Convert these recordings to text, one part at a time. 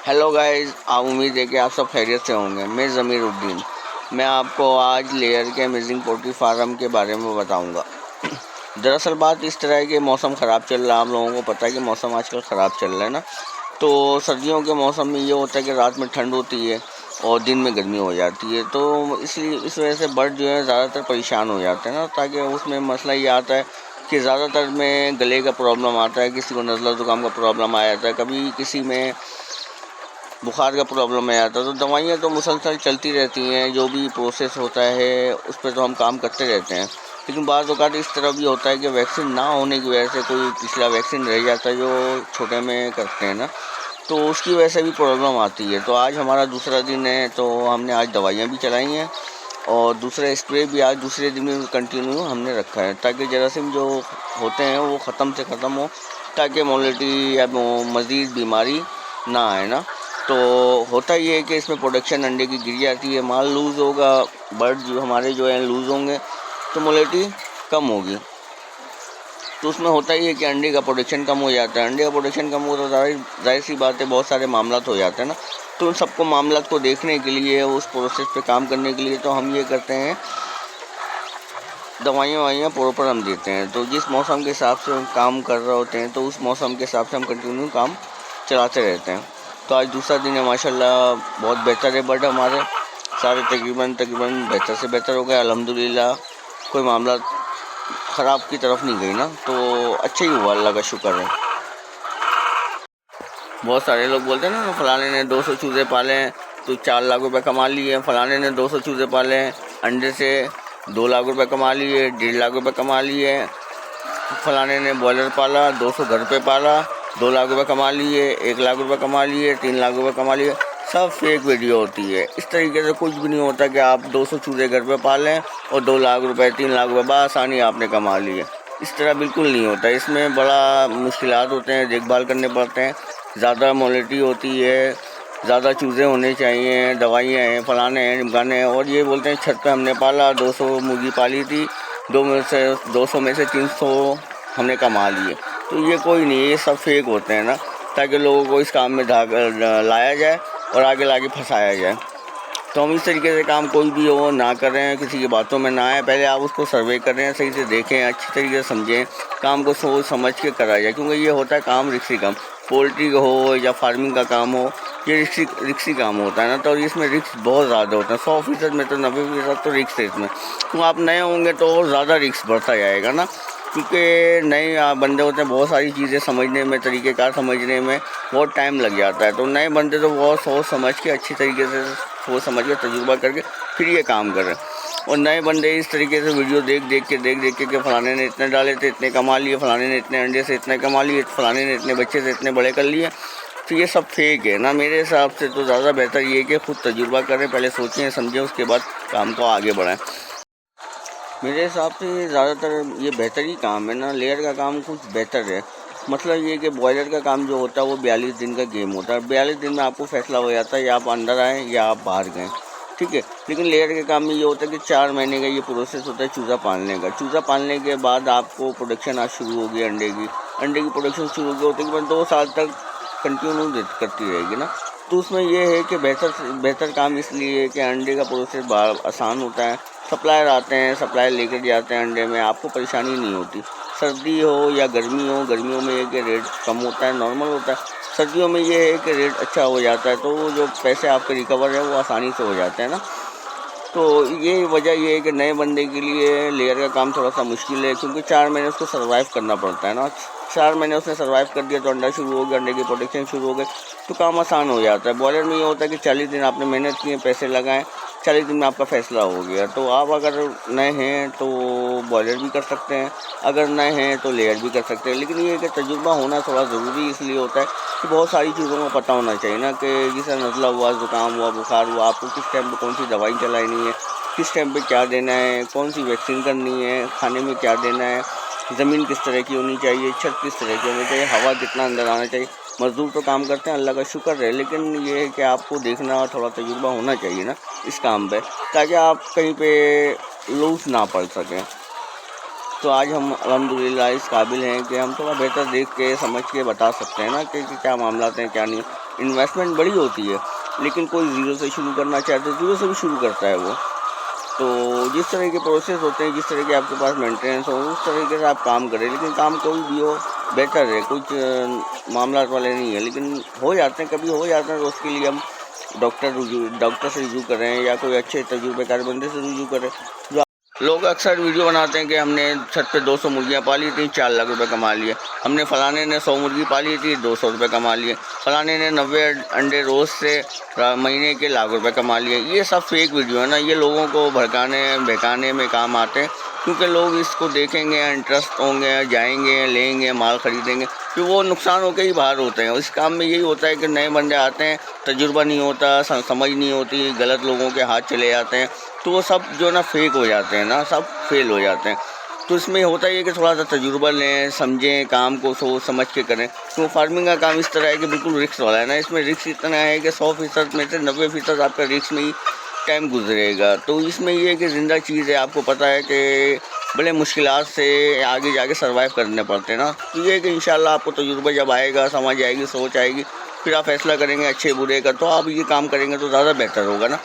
Hello guys, आप उम्मीद है कि आप सब खैरियत से होंगे। मैं ज़मीर उद्दीन, मैं आपको आज लेयर के अमेजिंग पोल्ट्री फार्म के बारे में बताऊंगा। दरअसल बात इस तरह है कि मौसम ख़राब चल रहा है। आप लोगों को पता है कि मौसम आजकल ख़राब चल रहा है ना। तो सर्दियों के मौसम में ये होता है कि रात में ठंड होती है और दिन में गर्मी हो जाती है। तो इसलिए इस वजह से बर्ड जो है ज़्यादातर परेशान हो जाते हैं ना। ताकि उसमें मसला ये आता है कि ज़्यादातर में गले का प्रॉब्लम आता है, किसी को नज़ला ज़ुकाम का प्रॉब्लम आ जाता है, कभी किसी में बुखार का प्रॉब्लम है आता है। तो दवाइयाँ तो मुसलसल चलती रहती हैं, जो भी प्रोसेस होता है उस पर तो हम काम करते रहते हैं। लेकिन बाज़ औक़ात इस तरह भी होता है कि वैक्सीन ना होने की वजह से कोई पिछला वैक्सीन रह जाता है जो छोटे में करते हैं ना, तो उसकी वजह से भी प्रॉब्लम आती है। तो आज हमारा दूसरा दिन है, तो हमने आज दवाइयाँ भी चलाई हैं और दूसरा स्प्रे भी आज दूसरे दिन में कंटिन्यू हमने रखा है, ताकि जरासीम जो होते हैं वो ख़त्म से ख़त्म हो, ताकि मोलिटी या मज़ीद बीमारी ना आए ना। तो होता ये है कि इसमें प्रोडक्शन अंडे की गिर जाती है, माल लूज़ होगा, बर्ड जो हमारे जो हैं लूज़ होंगे तो मोलिटी कम होगी। तो उसमें होता ही है कि अंडे का प्रोडक्शन कम हो जाता है। अंडे का प्रोडक्शन कम हो तो जाहिर सी बात है बहुत सारे मामलात हो जाते हैं ना। तो उन सबको मामलात को देखने के लिए, उस प्रोसेस पे काम करने के लिए तो हम ये करते हैं, दवाइयाँ प्रॉपर हम देते हैं। तो जिस मौसम के हिसाब से हम काम कर रहे होते हैं तो उस मौसम के हिसाब से हम कंटिन्यू काम चलाते रहते हैं। तो आज दूसरा दिन है, माशाल्लाह बहुत बेहतर है। बट हमारे सारे तकरीबन बेहतर से बेहतर हो गए अल्हम्दुलिल्लाह। कोई मामला ख़राब की तरफ नहीं गई ना, तो अच्छा ही हुआ, अल्लाह का शुक्र है। बहुत सारे लोग बोलते हैं ना, फलाने ने 200 चूज़े पाले हैं तो 4 लाख रुपए कमा लिए, फलाने ने 200 चूज़े पाले हैं अंडे से 2 लाख रुपए कमा लिए, 1.5 लाख रुपए कमा लिए, फलाने ने बॉयलर पाला 200 घर पे पाला 2 लाख रुपए कमा लिए, 1 लाख रुपए कमा लिए, 3 लाख रुपए कमा लिए। सब फेक वीडियो होती है। इस तरीके से कुछ भी नहीं होता कि आप 200 चूज़े घर पे पालें और 2 लाख रुपए 3 लाख रुपए बआसानी आपने कमा लिए। इस तरह बिल्कुल नहीं होता। इसमें बड़ा मुश्किलात होते हैं, देखभाल करने पड़ते हैं, ज़्यादा मोलिटी होती है, ज़्यादा चूज़े होने चाहिए, दवाइयाँ हैं, फलाने हैं, ढिमकाने हैं। और ये बोलते हैं छत पे हमने पाला 200 मुर्गी पाली थी, 200 में से 300 हमने कमा लिए। तो ये कोई नहीं है, ये सब फेक होते हैं ना, ताकि लोगों को इस काम में लाया जाए और आगे फंसाया जाए। तो हम इस तरीके से काम कोई भी हो ना करें, किसी की बातों में ना आए। पहले आप उसको सर्वे करें, सही से देखें, अच्छी तरीके से समझें, काम को सोच समझ के करा जाए। क्योंकि ये होता है काम रिस्की काम, पोल्ट्री का हो या फार्मिंग का काम हो, ये रिक्सी काम होता है ना। तो इसमें रिस्क बहुत ज़्यादा होता है, 100% में तो 90% तो रिस्क है इसमें। तो आप नए होंगे तो और ज़्यादा रिस्क बढ़ता जाएगा ना, क्योंकि नए बंदे होते हैं, बहुत सारी चीज़ें समझने में, तरीक़ेकार समझने में बहुत टाइम लग जाता है। तो नए बंदे तो बहुत सोच समझ के, अच्छी तरीके से सोच समझ के, तजुर्बा करके फिर ये काम करें। और नए बंदे इस तरीके से वीडियो देख के कि फलाने ने इतने डाले थे इतने कमा लिए, फलाने ने इतने अंडे से इतने कमा लिए, फलाने ने इतने बच्चे से इतने बड़े कर लिए, तो ये सब फेक है ना। मेरे हिसाब से तो ज़्यादा बेहतर ये है कि ख़ुद तजुर्बा करें, पहले सोचें समझें, उसके बाद काम को आगे बढ़ाएं। मेरे हिसाब से ज़्यादातर ये बेहतर ही काम है ना। लेयर का काम कुछ बेहतर है। मतलब ये कि बॉयलर का काम जो होता है वो 42 दिन का गेम होता है। 42 दिन में आपको फैसला हो जाता है, या आप अंदर आएँ या आप बाहर गएँ, ठीक है। लेकिन लेयर के काम में ये होता है कि 4 महीने का ये प्रोसेस होता है चूज़ा पालने का। चूज़ा पालने के बाद आपको प्रोडक्शन आज शुरू होगी अंडे की प्रोडक्शन शुरू होती है, 2 साल तक कंटिन्यू करती रहेगी ना। तो उसमें ये है कि बेहतर काम इसलिए है कि अंडे का प्रोसेस आसान होता है। सप्लायर आते हैं, सप्लायर लेकर जाते हैं अंडे में, आपको परेशानी नहीं होती। सर्दी हो या गर्मी हो, गर्मियों में ये कि रेट कम होता है, नॉर्मल होता है। सर्दियों में ये है कि रेट अच्छा हो जाता है, तो वो जो पैसे आपके रिकवर है वो आसानी से हो जाते हैं ना। तो ये वजह ये है कि नए बंदे के लिए लेयर का काम थोड़ा सा मुश्किल है, क्योंकि 4 महीने उसको सर्वाइव करना पड़ता है ना। 4 महीने उसने सर्वाइव कर दिया तो अंडा शुरू हो गया, अंडे की प्रोडक्शन शुरू हो गई, तो काम आसान हो जाता है। बॉयलर में ये होता है कि 40 दिन आपने मेहनत की, पैसे लगाएं, 40 दिन में आपका फ़ैसला हो गया। तो आप अगर नए हैं तो बॉयलर भी कर सकते हैं, अगर नए हैं तो लेयर भी कर सकते हैं। लेकिन ये है कि तजुर्बा होना थोड़ा ज़रूरी इसलिए होता है कि बहुत सारी चीज़ों का पता होना चाहिए ना, कि जैसे नज़ला हुआ, ज़ुकाम हुआ, बुखार हुआ, आपको किस टाइम पे कौन सी दवाई चलानी है, किस टाइम पे क्या देना है, कौन सी वैक्सीन करनी है, खाने में क्या देना है, ज़मीन किस तरह की होनी चाहिए, छत किस तरह की होनी चाहिए, हवा कितना अंदर आना चाहिए। मज़दूर तो काम करते हैं, अल्लाह का शुक्र है, लेकिन ये है कि आपको देखना और थोड़ा तजुर्बा होना चाहिए ना इस काम पे, ताकि आप कहीं पे लूज़ ना पड़ सकें। तो आज हम अल्हम्दुलिल्लाह इस काबिल हैं कि हम थोड़ा बेहतर देख के समझ के बता सकते हैं ना कि क्या मामला हैं क्या नहीं। انویسٹمنٹ بڑی ہوتی ہے، لیکن کوئی زیرو سے شروع کرنا چاہتے ہیں زیرو سے بھی شروع کرتا ہے وہ. تو جس طرح کے پروسیس ہوتے ہیں، جس طرح کے آپ کے پاس مینٹیننس ہو، اس طریقے سے آپ کام کریں. لیکن کام کوئی بھی ہو بہتر ہے، کچھ معاملات والے نہیں ہے، لیکن ہو جاتے ہیں، کبھی ہو جاتے ہیں تو اس کے لیے ہم ڈاکٹر سے رجوع کریں یا کوئی اچھے تجربے کار بندے سے رجوع کریں. جو لوگ اکثر ویڈیو بناتے ہیں کہ ہم نے چھت پہ 200 مرغیاں پالی تھیں، 4 لاکھ روپے کما لیے. ہم نے فلانے نے 100 مرغی پالی تھی، 200 روپے کما لیے. فلانے نے 90 انڈے روز سے مہینے کے لاکھ روپے کما لیے. یہ سب فیک ویڈیو ہے نا، یہ لوگوں کو بہکانے میں کام آتے ہیں، کیونکہ لوگ اس کو دیکھیں گے، انٹرسٹ ہوں گے، جائیں گے، لیں گے، مال خریدیں گے، پھر وہ نقصان ہو کے ہی باہر ہوتے ہیں. اس کام میں یہی ہوتا ہے کہ نئے بندے آتے ہیں، تجربہ نہیں ہوتا، سمجھ نہیں ہوتی، غلط لوگوں کے ہاتھ چلے جاتے ہیں، تو وہ سب جو نا فیک ہو جاتے ہیں نا، سب فیل ہو جاتے ہیں. تو اس میں ہوتا ہے کہ تھوڑا سا تجربہ لیں، سمجھیں، کام کو سوچ سمجھ کے کریں. تو فارمنگ کا کام اس طرح ہے کہ بالکل رسک والا ہے نا. اس میں رسک اتنا ہے کہ 100% میں سے 90% آپ کا رسک میں ہی ٹائم گزرے گا. تو اس میں یہ ہے کہ زندہ چیز ہے، آپ کو پتہ ہے کہ بڑے مشکلات سے آگے جا کے سروائیو کرنے پڑتے ہیں نا. تو یہ ہے کہ انشاءاللہ آپ کو تجربہ جب آئے گا، سمجھ آئے گی، سوچ آئے گی، پھر آپ فیصلہ کریں گے اچھے برے کا. تو آپ یہ کام کریں گے تو زیادہ بہتر ہوگا نا.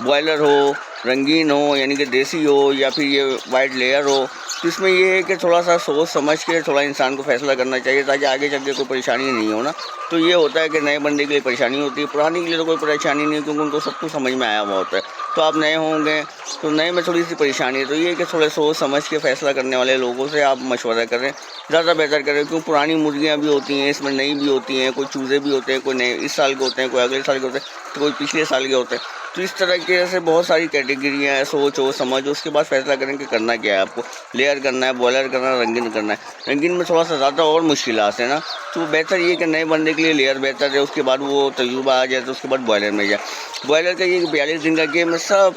بوائلر ہو، رنگین ہو یعنی کہ دیسی ہو، یا پھر یہ وائٹ لیئر ہو، تو اس میں یہ ہے کہ تھوڑا سا سوچ سمجھ کے تھوڑا انسان کو فیصلہ کرنا چاہیے، تاکہ آگے چل کے کوئی پریشانی نہیں ہو نا. تو یہ ہوتا ہے کہ نئے بندے کے لیے پریشانی ہوتی ہے، پرانے کے لیے تو کوئی پریشانی نہیں، کیونکہ ان کو سب کچھ سمجھ میں آیا ہوا ہوتا ہے. تو آپ نئے ہوں گے تو نئے میں تھوڑی سی پریشانی ہے. تو یہ ہے کہ تھوڑے سوچ سمجھ کے فیصلہ کرنے والے لوگوں سے آپ مشورہ کریں، زیادہ بہتر کریں. کیوں پرانی مرغیاں بھی ہوتی ہیں، اس میں نئی بھی ہوتی ہیں، کوئی چوزے بھی ہوتے ہیں، کوئی نئے اس سال کے ہوتے ہیں، کوئی اگلے سال کے ہوتے ہیں، تو کوئی پچھلے سال کے ہوتے ہیں. تو اس طرح کے سے بہت ساری کیٹیگریاں ہیں، سوچ ہو سمجھ، اس کے بعد فیصلہ کریں کہ کرنا کیا ہے آپ کو. لیئر کرنا ہے، بوائلر کرنا ہے، رنگین کرنا ہے. رنگین میں تھوڑا سا زیادہ اور مشکلات ہیں نا. تو بہتر یہ کہ نئے بندے کے لیے لیئر بہتر ہے، اس کے بعد وہ تجربہ آ جائے تو اس کے بعد بوائلر میں جائے. بوائلر کا یہ کہ 42 دن کا گیم میں سب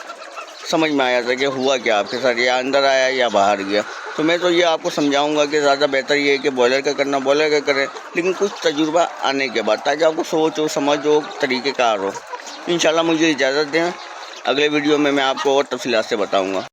سمجھ میں آیا تھا کہ ہوا کیا آپ کے ساتھ، یا اندر آیا یا باہر گیا. تو میں تو یہ آپ کو سمجھاؤں گا کہ زیادہ بہتر یہ ہے کہ بوائلر کا کرنا بوائلر کا کریں، لیکن کچھ تجربہ آنے کے بعد، تاکہ آپ کو سوچ ہو سمجھ ہو، طریقہ کار ہو. انشاءاللہ مجھے اجازت دیں، اگلے ویڈیو میں آپ کو اور تفصیلات سے بتاؤں گا.